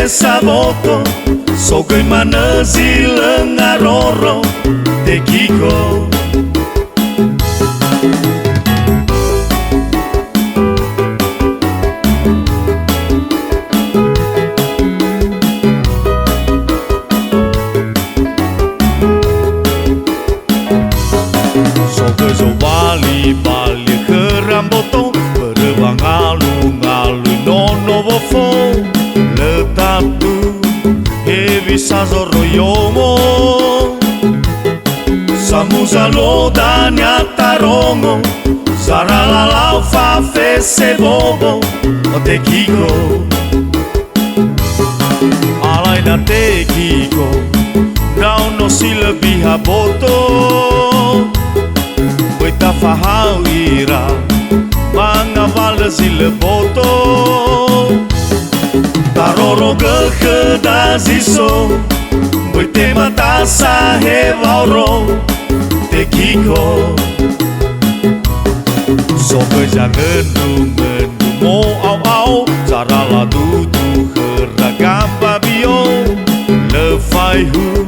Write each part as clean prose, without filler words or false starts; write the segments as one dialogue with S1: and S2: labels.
S1: saboto Sogoy manazil ngaroro te kiko Sogoy zo bali keramboto Berebang alu nono bofo Letatu Evisa zorroyomo Samuzalo danyata rongo Zaralalau fa fese bobo O te kiko Alay na te kiko Daw no si lebih haboto Boita fahau ira Mga valda si leboto Taroro ke daziso Boite mata sa hevauro te kiko Sogoy jangan mo au Zarala dudu heragam babio Lefai hu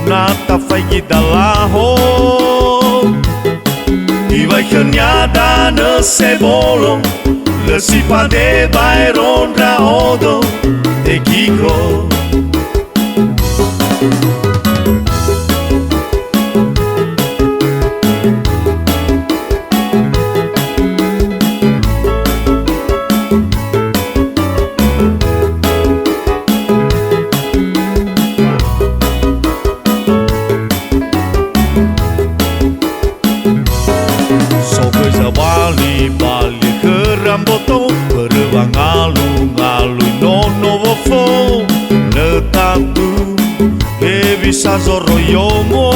S1: nata fai gidalaho Iwai kenyada ne sebolo Le sipa de Byron Raodo te kiko Sogoy zabali keramboto Berebang alu nono bofo Letatu Evisa zorroyomo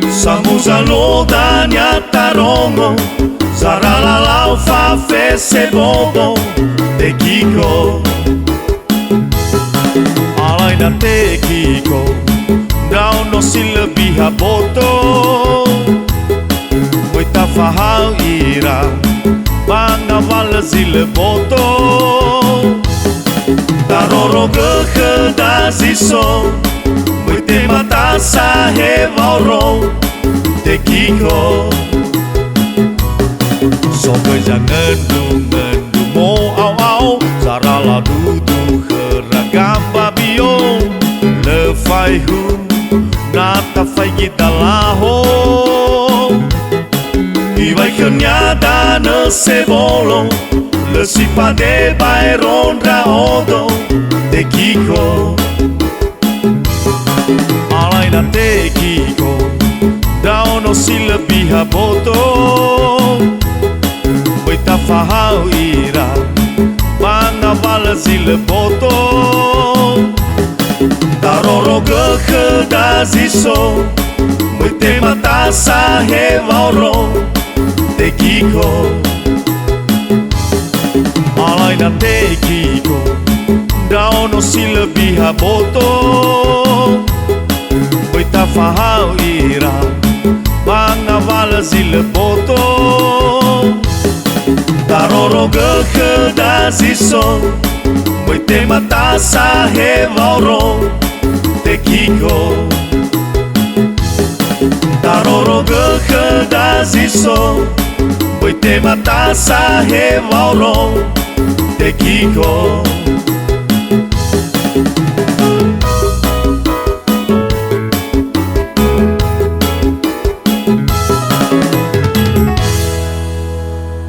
S1: Samuzalo danyata rongo Zaralalau fa fese bobo te kiko Alay na te kiko Daw no si lebih haboto Boita fahau ira Mga valda si leboto Taroro ke daziso Boite mata sa hevauro te kiko Sogoy jangan mo au Zarala dudu heragam babio Lefai hu nata fai gidalaho Iwai kenyada ne sebolo Le sipa de Byron Raodo te kiko Alay na te kiko Daw no si lebih haboto Boita fahau ira Mga valda si leboto Taroro ke daziso Boite mata sa hevauro te kiko Alay na te kiko Daw no si lebih haboto Boita fahau ira Mga valda si leboto Taroro ke daziso Boite mata sa hevauro te kiko Taroro ke daziso Boite mata sa hevauro te kiko